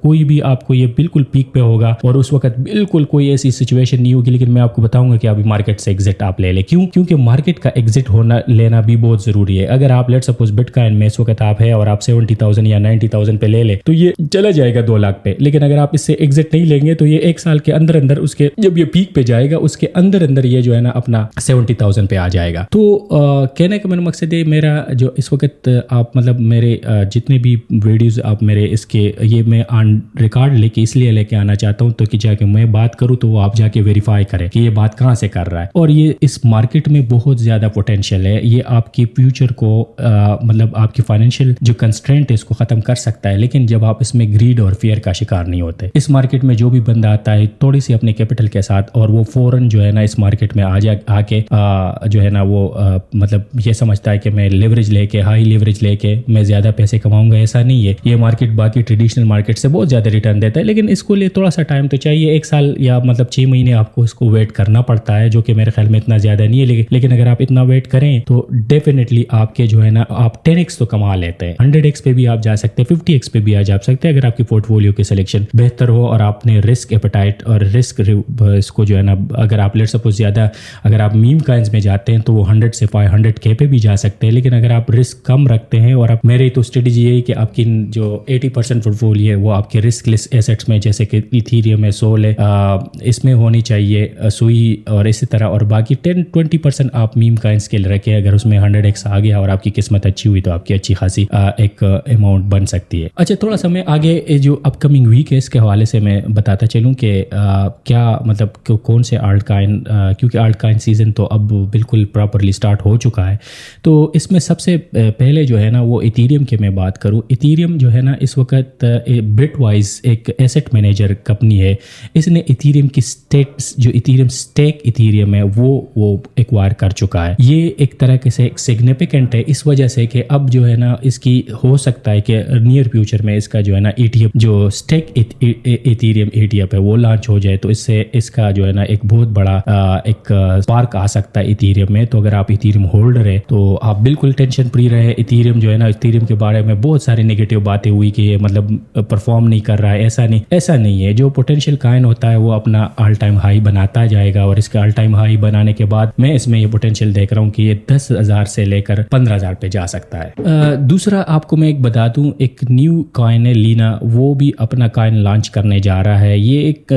کوئی بھی آپ کو یہ بالکل پیک پہ ہوگا اور اس وقت بالکل کوئی ایسی سچویشن نہیں ہوگی، لیکن میں آپ کو بتاؤں گا کہ ابھی مارکیٹ سے ایگزٹ آپ لے لیں. کیوں؟ کیونکہ مارکیٹ کا ایگزٹ ہونا لینا بھی بہت ضروری ہے. اگر آپ لیٹ سپوز بٹ کائن میں اس وقت آپ ہے اور آپ 70,000 یا 90,000 پہ لے لیں تو یہ چلا جائے گا 2 لاکھ پہ. لیکن اگر آپ اس سے ایگزٹ نہیں لیں گے تو یہ 1 سال کے اندر اندر اس کے جب یہ پیک پہ جائے گا اس کے اندر اندر یہ جو ہے نا اپنا 70,000 پہ آ جائے گا. تو کہنے کا میرا مقصد ہے، میرا جو اس وقت آپ مطلب میرے جتنے بھی ویڈیوز آپ میرے اس کے یہ میں آن ریکارڈ لے کے اس لیے لے کے آنا چاہتا ہوں تو کہ جا کے میں بات کروں تو وہ آپ جا کے ویریفائی کریں کہ یہ بات کہاں سے کر رہا ہے. اور یہ اس مارکیٹ میں بہت زیادہ پوٹینشیل ہے. یہ آپ کی فیوچر کو مطلب آپ کی فائنینشیل جو کنسٹرینٹ ہے اس کو ختم کر سکتا ہے، لیکن جب آپ اس میں گریڈ اور فیئر کا شکار نہیں ہوتے. اس مارکیٹ میں جو بھی بندہ آتا ہے تھوڑی سی اپنے کیپٹل کے ساتھ اور وہ فوراً جو ہے نا اس مارکیٹ میں آ کے جو ہے نا وہ مطلب یہ سمجھتا ہے کہ میں لیوریج لے کے ہائی لیوریج لے کے میں زیادہ پیسے کماؤں گا. ایسا نہیں ہے. یہ مارکیٹ باقی ٹریڈیشنل مارکیٹ سے بہت زیادہ ریٹرن دیتا ہے، لیکن اس کو لیے تھوڑا سا ٹائم تو چاہیے. 1 سال یا مطلب 6 مہینے آپ کو اس کو ویٹ کرنا پڑتا ہے، جو کہ میرے خیال میں اتنا زیادہ نہیں ہے. لیکن اگر آپ اتنا ویٹ کریں تو ڈیفینیٹلی آپ کے جو ہے نا آپ 10x تو کما لیتے ہیں. 100x پہ بھی آپ جا سکتے ہیں، 50x پہ بھی آپ جا سکتے ہیں اگر آپ کی پورٹ فولیو کی سلیکشن بہتر ہو اور آپ نے رسک ایپیٹائٹ اور رسک اس کو جو ہے نا اگر آپ لیٹ سپوز زیادہ اگر آپ میم کائنز میں جاتے ہیں تو وہ 100 سے 500K پہ بھی جا سکتے ہیں. لیکن اگر آپ رسک کم رکھتے ہیں اور آپ میری تو اسٹریٹجی یہی کہ آپ کی جو 80% پورٹ فولیو ہے وہ آپ کے رسک لیس ایسیٹس میں جیسے کہ ایتھیریم ہے، سول ہے، اس میں ہونی چاہیے، سوئی اور اسی طرح، اور باقی 10-20% آپ میم کائنز کے لیے رکھیں. اگر اس میں 100x آ گیا اور آپ کی قسمت اچھی ہوئی تو آپ کی اچھی خاصی ایک اماؤنٹ بن سکتی ہے. اچھا تھوڑا سا میں آگے جو اپ کمنگ ویک ہے اس کے حوالے سے میں بتاتا چلوں کہ کیا مطلب کون سے آلٹ کائن، کیونکہ آلٹ کائن سیزن تو اب بالکل پراپرلی سٹارٹ ہو چکا ہے. تو اس میں سب سے پہلے جو ہے نا وہ ایتھیریم کی میں بات کروں. ایتھیریم جو ہے نا اس وقت بٹ وائز ایک ایسٹ مینیجر کمپنی ہے. اس نے ایتھیریم کی جو ایتھیریم اسٹیک ایتھیریم ہے وہ ایکوائر کر چکا ہے. یہ ایک طرح کے سے سگنیفیکنٹ ہے اس وجہ سے کہ اب جو ہے نا اس کی ہو سکتا ہے کہ نیئر فیوچر میں اس کا جو ہے نا ETF جو اسٹیک ایتھیریم ETF ہے وہ لانچ ہو جائے تو اس سے اس کا جو ہے نا ایک بہت بڑا ایک سپارک آ سکتا ہے ایتھیریم میں. تو اگر آپ ایتھیریم ہولڈر ہے تو آپ بالکل ٹینشن فری رہے. ایتھیریم جو ہے نا ایتھیریم کے بارے میں بہت ساری نیگیٹو باتیں ہوئی کہ یہ مطلب پرفارم نہیں کر رہا ہے. ایسا نہیں ہے. جو پوٹینشیل کائن ہوتا ہے وہ اپنا آل ٹائم ہائی بناتا جائے گا اور اس کا آل ٹائم ہائی بنانے کے بعد میں اس میں یہ پوٹینشیل دیکھ رہا ہوں کہ یہ 10,000 سے لے کر 15,000 پہ جا سکتا ہے. دوسرا آپ کو میں ایک بتا دوں، ایک نیو کائن ہے لینا، وہ بھی اپنا کائن لانچ کرنے جا رہا ہے. یہ ایک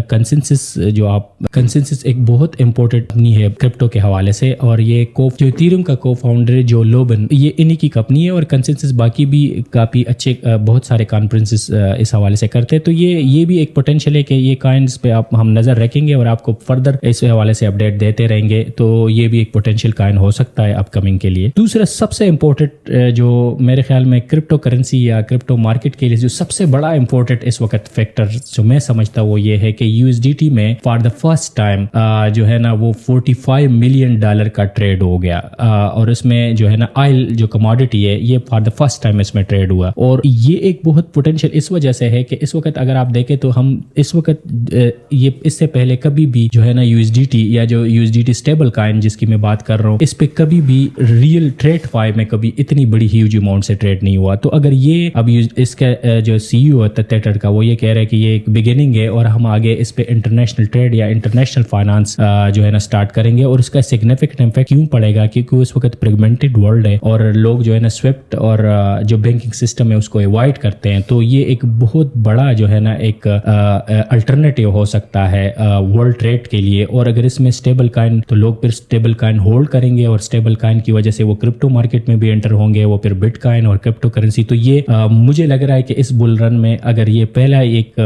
کنسنسس ایک بہت امپورٹنٹ کمپنی ہے کرپٹو کے حوالے سے، اور یہ جو ایتھیریم کا کو فاؤنڈر جو لوبن، یہ انہی کی کمپنی ہے. اور کنسنسس باقی بھی کافی اچھے بہت سارے کانفرنسز اس حوالے سے کرتے ہیں. تو یہ بھی ایک پوٹینشیل ہے کہ یہ کائنز پہ ہم نظر رکھیں گے اور آپ کو فردر اس حوالے سے اپڈیٹ دیتے رہیں گے. تو یہ بھی ایک پوٹینشیل کائن ہو سکتا ہے اپ کمنگ کے لیے. دوسرا سب سے امپورٹنٹ جو میرے خیال میں کرپٹو کرنسی یا کرپٹو مارکیٹ کے لیے جو سب سے بڑا امپورٹنٹ اس وقت فیکٹر جو میں سمجھتا ہوں وہ یہ ہے کہ USDT میں فار دا فرسٹ ٹائم جو ہے نا وہ $45 ملین کا ٹریڈ ہو گیا. اور اس میں جو ہے نا آئل جو کموڈٹی ہے یہ فار دا فرسٹ ٹائم اس میں ٹریڈ ہوا. اور یہ ایک بہت پوٹینشیل اس وجہ سے ہے کہ اس وقت اگر آپ دیکھیں تو ہم اس وقت یہ اس سے پہلے کبھی بھی جو ہے نا USDT یا جو USDT اسٹیبل کائن جس کی میں بات کر رہا ہوں اس پہ کبھی بھی ریئل ٹریڈ فائی میں کبھی اتنی بڑی ہیوج اماؤنٹ سے ٹریڈ نہیں ہوا. تو اگر یہ اب اس کا جو CEO ہے تیٹر کا وہ یہ کہہ رہا ہے کہ یہ ایک بگننگ ہے اور ہم آگے اس پہ انٹرنیشنل ٹریڈ یا انٹرنیشنل فائنانس جو ہے نا سٹارٹ کریں گے. اور اس کا سگنیفیکنٹ امپیکٹ کیوں پڑے گا؟ کیونکہ اس وقت فریگمنٹڈ ورلڈ ہے اور لوگ جو ہے نا سویفٹ اور جو بینکنگ سسٹم ہے اس کو اوائڈ کرتے ہیں. تو یہ ایک بہت بڑا جو ہے نا ایک الٹرنیٹیو ہو سکتا ہے ورلڈ ٹریڈ کے لیے. اور اگر اس میں اسٹیبل کائن تو لوگ پھر اسٹیبل کائن ہولڈ کریں گے اور اسٹیبل کائن کی وجہ سے وہ کرپٹو مارکیٹ میں بھی انٹر ہوں گے، وہ پھر بٹ کائن اور کرپٹو کرنسی. تو یہ مجھے لگ رہا ہے کہ اس بل رن میں اگر یہ پہلا ایک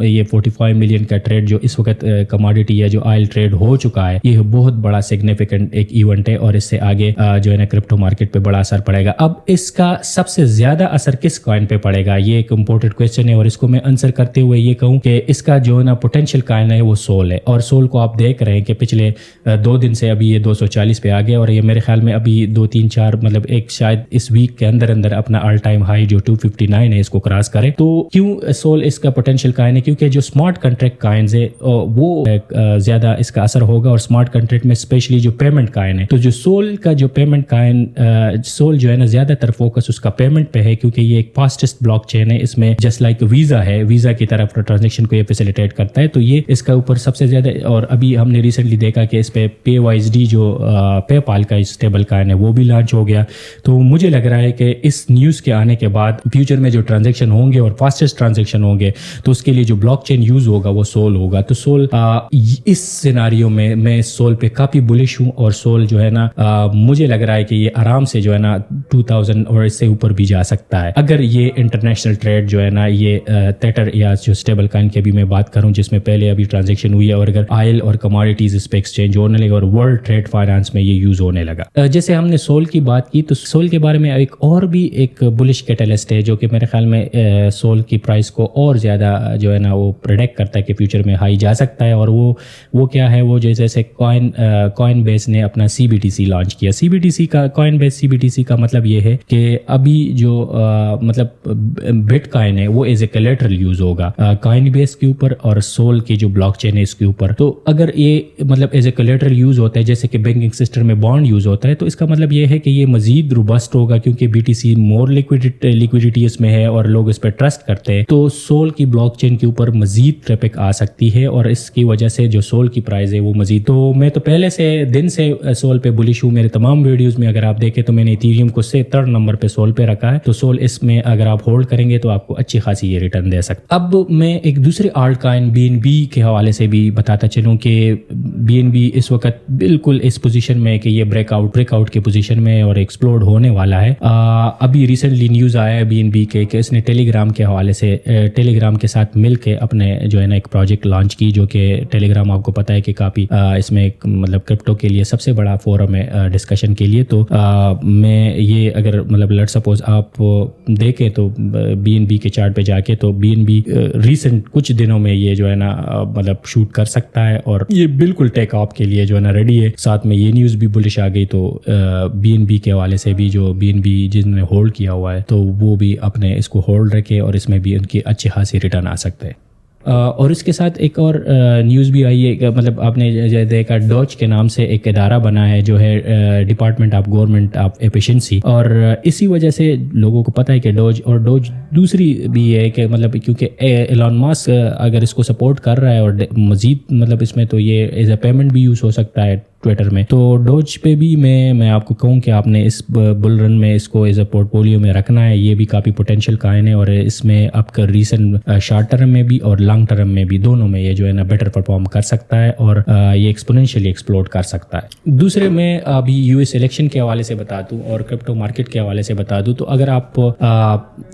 یہ 45 ملین کا ٹریڈ جو اس وقت کموڈٹی یا جو آئل ٹریڈ ہو چکا ہے یہ بہت بڑا سگنیفیکنٹ ایک ایونٹ ہے اور اس سے آگے جو ہے نا کرپٹو مارکیٹ پہ بڑا اثر پڑے گا. اب اس کا سب سے زیادہ اثر کس کائن پہ پڑے گا؟ یہ ایک امپورٹنٹ کویسچن ہے اور اس کو میں آنسر کرتے ہوئے یہ کہوں کہ اس کا جو ہے نا پوٹینشیل کائن ہے وہ سول ہے. اور سول کو آپ دیکھ رہے ہیں کہ پچھلے 2 دن سے ابھی یہ 240 پہ آ گیا اور یہ میرے خیال میں ابھی 2-3-4 مطلب ایک شاید اس ویک کے اندر اپنا آل ٹائم ہائی جو 259 ہے اس کو کراس کرے. تو کیوں سول اس کا پوٹینشیل کائن ہے؟ کیونکہ جو اسمارٹ کنٹریکٹ کائنز ہے وہ زیادہ اس کا اثر ہوگا اور اسمارٹ کنٹریکٹ میں اسپیشلی جو پیمنٹ کائن ہے. تو جو سول کا جو پیمنٹ کائن سول جو ہے نا زیادہ تر فوکس اس کا پیمنٹ پہ ہے کیونکہ یہ ایک فاسٹسٹ بلاک بلاک چین ہے اس میں جسٹ لائک ویزا ہے, ویزا کی طرف ٹرانزیکشن کو یہ فیسیلیٹیٹ کرتا ہے. تو یہ اس کا اوپر سب سے زیادہ, اور ابھی ہم نے ریسنٹلی دیکھا کہ اس پہ پے وائز ڈی جو پے پال کا اسٹیبل کائن ہے وہ بھی لانچ ہو گیا. تو مجھے لگ رہا ہے کہ اس نیوز کے آنے کے بعد فیوچر میں جو ٹرانزیکشن ہوں گے اور فاسٹسٹ ٹرانزیکشن ہوں گے تو اس کے لیے جو بلاک چین یوز ہوگا وہ سول ہوگا. تو سول اس سیناریو میں سول پہ کافی بلش ہوں, اور سول جو ہے نا مجھے لگ رہا ہے کہ یہ آرام سے جو ہے نا 2000 اور اس سے اوپر بھی جا سکتا ہے اگر یہ انٹرنیشنل ٹریڈ جو ہے نا یہ تیٹر یا جو اسٹیبل کائن کی بھی میں بات کروں جس میں پہلے ابھی ٹرانزیکشن ہوئی ہے, اور اگر آئل اور کموڈیٹیز اس پہ ایکسچینج ہونے لگا اور ورلڈ ٹریڈ فائنانس میں یہ یوز ہونے لگا. جیسے ہم نے سول کی بات کی تو سول کے بارے میں ایک اور بھی ایک بلش کیٹلسٹ ہے جو کہ میرے خیال میں سول کی پرائس کو اور زیادہ جو ہے نا وہ پریڈکٹ کرتا ہے کہ فیوچر میں ہائی جا سکتا ہے. اور وہ کیا ہے, وہ جیسے کوائن بیس نے اپنا CBTC لانچ کیا. CBTC کا کوائن بیس CBTC کا مطلب یہ ہے کہ ابھی جو مطلب بٹ کائن ہے وہ ایز اے کولیٹرل یوز ہوگا کائن بیس کے اوپر اور سول کی جو بلاک چین ہے اس کے اوپر. تو اگر یہ مطلب ایز اے کولیٹرل یوز ہوتا ہے جیسے کہ بینکنگ سسٹم میں بانڈ یوز ہوتا ہے تو اس کا مطلب یہ ہے کہ یہ مزید روبسٹ ہوگا کیونکہ BTC مور لیکویڈیٹی اس میں ہے اور لوگ اس پہ ٹرسٹ کرتے ہیں. تو سول کی بلاک چین کے اوپر مزید ٹریفک آ سکتی ہے اور اس کی وجہ سے جو سول کی پرائز ہے وہ مزید. تو میں تو پہلے سے دن سے سول پہ بلش ہوں. میرے تمام ویڈیوز میں اگر آپ دیکھیں تو میں نے ایتھیریم کو سے 3rd نمبر پہ سول پہ رکھا ہے. تو سول اس میں اگر آپ ہولڈ کریں گے تو آپ کو اچھی خاصی یہ ریٹرن دے سکتا. اب میں ایک دوسرے آلٹ کائن BNB کے حوالے سے بھی بتاتا چلوں کہ BNB اس وقت بالکل اس پوزیشن میں کہ یہ بریک آؤٹ کی پوزیشن میں اور ایکسپلوڈ ہونے والا ہے. ابھی ریسنٹلی نیوز آیا ہے BNB کے کہ اس نے ٹیلی گرام کے حوالے سے ٹیلی گرام کے ساتھ مل کے اپنے جو ہے نا ایک پروجیکٹ لانچ کی جو کہ ٹیلی گرام آپ کو پتہ ہے کہ کافی اس میں مطلب کرپٹو کے لیے سب سے بڑا فورم ہے ڈسکشن کے لیے. تو میں یہ اگر مطلب لیٹ سپوز آپ دیکھیں تو BNB کے چارٹ پہ جا کے تو BNB ریسنٹ کچھ دنوں میں یہ جو ہے نا مطلب شوٹ کر سکتا ہے اور یہ بالکل ٹیک آف کے لیے جو ہے نا ریڈی ہے. ساتھ میں یہ نیوز بھی بلش آ گئی تو BNB کے حوالے سے بھی جو BNB جن نے ہولڈ کیا ہوا ہے تو وہ بھی اپنے اس کو ہولڈ رکھے اور اس میں بھی ان کی اچھی خاصی ریٹرن آ سکتے ہیں. اور اس کے ساتھ ایک اور نیوز بھی آئی ہے کہ مطلب آپ نے دیکھا ڈوج کے نام سے ایک ادارہ بنا ہے جو ہے department of government of efficiency, اور اسی وجہ سے لوگوں کو پتہ ہے کہ ڈوج دوسری بھی ہے کہ مطلب کیونکہ ایلان ماسک اگر اس کو سپورٹ کر رہا ہے اور مزید مطلب اس میں تو یہ ایز اے پیمنٹ بھی یوز ہو سکتا ہے ٹویٹر میں. تو ڈوج پہ بھی میں آپ کو کہوں کہ آپ نے اس بل رن میں اس کو ایز اے پورٹ فولیو میں رکھنا ہے. یہ بھی کافی پوٹینشیل کائن ہے اور اس میں آپ کا ریسنٹ شارٹ ٹرم میں بھی اور لانگ ٹرم میں بھی دونوں میں یہ جو ہے نا بیٹر پرفارم کر سکتا ہے اور یہ ایکسپونینشلی ایکسپلوڈ کر سکتا ہے. دوسرے میں ابھی US الیکشن کے حوالے سے بتا دوں اور کرپٹو مارکیٹ کے حوالے سے بتا دوں تو اگر آپ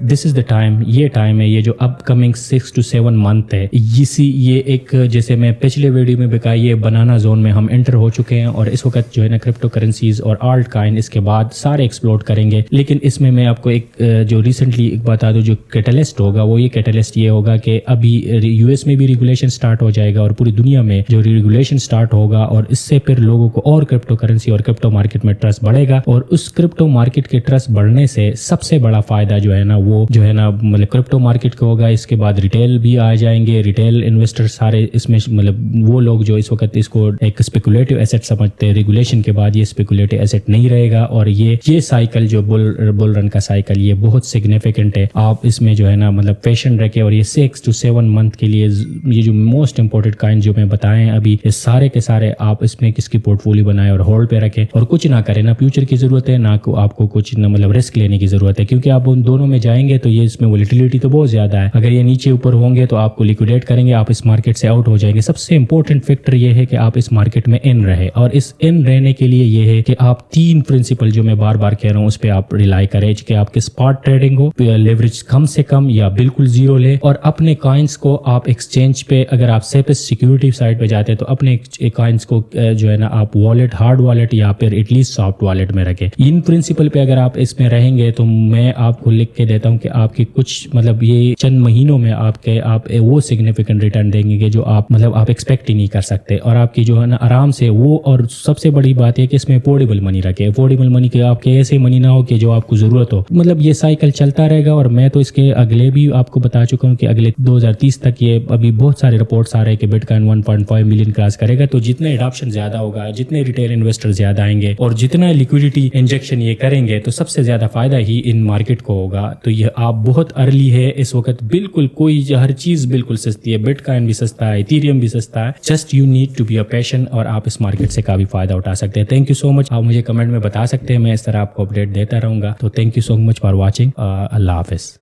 دس از دا ٹائم, یہ ٹائم ہے یہ جو اپ کمنگ 6 to 7 منتھ ہے یہ ایک جیسے میں پچھلے ویڈیو میں بکا یہ بنانا زون میں ہم انٹر ہو چکے ہیں اور اس وقت جو ہے نا کرپٹو کرنسیز اور آلٹ کائن اس کے بعد سارے ایکسپلوڈ کریں گے. لیکن اس میں آپ کو ایک جو ریسنٹلی ایک بتا دوں جو کیٹلسٹ ہوگا وہ یہ کیٹلسٹ یہ ہوگا کہ ابھی US میں بھی ریگولیشن سٹارٹ ہو جائے گا اور پوری دنیا میں جو ریگولیشن سٹارٹ ہوگا اور اس سے پھر لوگوں کو اور کرپٹو کرنسی اور کرپٹو مارکیٹ میں ٹرسٹ بڑھے گا اور اس کرپٹو مارکیٹ کے ٹرسٹ بڑھنے سے سب سے بڑا فائدہ جو ہے نا وہ جو ہے نا مطلب کرپٹو مارکیٹ کو ہوگا. اس کے بعد ریٹیل بھی آ جائیں گے, ریٹیل انویسٹر سارے اس میں مطلب وہ لوگ جو اس وقت اس کو ایک اسپیکولیٹو ایسٹ سمجھتے ہیں. ریگولیشن کے بعد یہ اسپیکولیٹو ایسٹ نہیں رہے گا اور یہ سائیکل جو بل رن کا سائیکل یہ بہت سگنیفیکنٹ ہے. آپ اس میں جو ہے نا مطلب پیشنٹ رکھے اور یہ 6 to 7 منتھ کے لیے یہ جو موسٹ امپورٹنٹ کائن جو میں بتائیں ابھی یہ سارے کے سارے آپ اس میں کس کی پورٹ فولیو بنائیں اور ہولڈ پہ رکھیں اور کچھ نہ کریں. نہ فیوچر کی ضرورت ہے نہ آپ کو کچھ نہ مطلب رسک لینے کی ضرورت ہے کیونکہ آپ ان دونوں میں جائیں گے تو یہ اس میں ولیٹیلیٹی تو بہت زیادہ ہے. اگر یہ نیچے اوپر ہوں گے تو آپ کو لیکویڈیٹ کریں گے, آپ اس مارکیٹ سے آؤٹ ہو جائیں گے. سب سے امپورٹنٹ فیکٹر یہ ہے کہ آپ اس مارکیٹ میں ان رہے اور اس ان رہنے کے لیے یہ ہے کہ آپ 3 پرنسپل جو میں بار بار کہہ رہا ہوں اس پہ آپ ریلائی کریں کہ آپ کے اسپاٹ ٹریڈنگ ہو, لیوریج کم سے کم یا بالکل زیرو لے اور اپنے کائنس کو آپ ایکسچینج پہ اگر آپ سیفسٹ سیکیورٹی سائٹ پہ جاتے ہیں تو اپنے کائنس کو جو ہے نا آپ والیٹ ہارڈ والیٹ یا پھر ایٹ لیسٹ سافٹ والیٹ میں رکھیں. ان پرنسپل پہ اگر آپ اس میں رہیں گے تو میں آپ کو لکھ کے دیتا ہوں کہ آپ کی کچھ مطلب یہ چند مہینوں میں آپ وہ سگنیفیکنٹ ریٹرن دیں گے جو آپ مطلب آپ ایکسپیکٹ ہی نہیں کر سکتے اور آپ کی جو ہے نا آرام سے وہ اور سب سے بڑی بات ہے کہ اس میں افورڈیبل منی رکھے. افورڈیبل منی کے آپ کے ایسے منی نہ ہو کہ جو آپ کو ضرورت ہو. مطلب یہ سائیکل چلتا رہے گا. اور میں تو اس کے اگلے بھی آپ کو بتا چکا ہوں کہ اگلے 2030 تک یہ ابھی بہت سارے رپورٹس آ رہے ہیں کہ بٹ کائن 1.5 ملین کراس کرے گا. تو جتنے اڈاپشن زیادہ ہوگا, جتنے ریٹیل انویسٹر زیادہ آئیں گے اور جتنا لیکوڈیٹی انجیکشن یہ کریں گے تو سب سے زیادہ فائدہ ہی ان مارکیٹ کو ہوگا. تو یہ آپ بہت ارلی ہے اس وقت, بالکل کوئی ہر چیز بالکل سستی ہے. بٹ کائن بھی سستا ہے, ایتھیریم بھی سستا ہے. Just you need to be a patient اور آپ اس مارکیٹ سے کافی فائدہ اٹھا سکتے ہیں. تھینک یو سو مچ. آپ مجھے کمنٹ میں بتا سکتے ہیں, میں اس طرح آپ کو اپڈیٹ دیتا رہوں گا. تو thank you so much for watching. اللہ حافظ.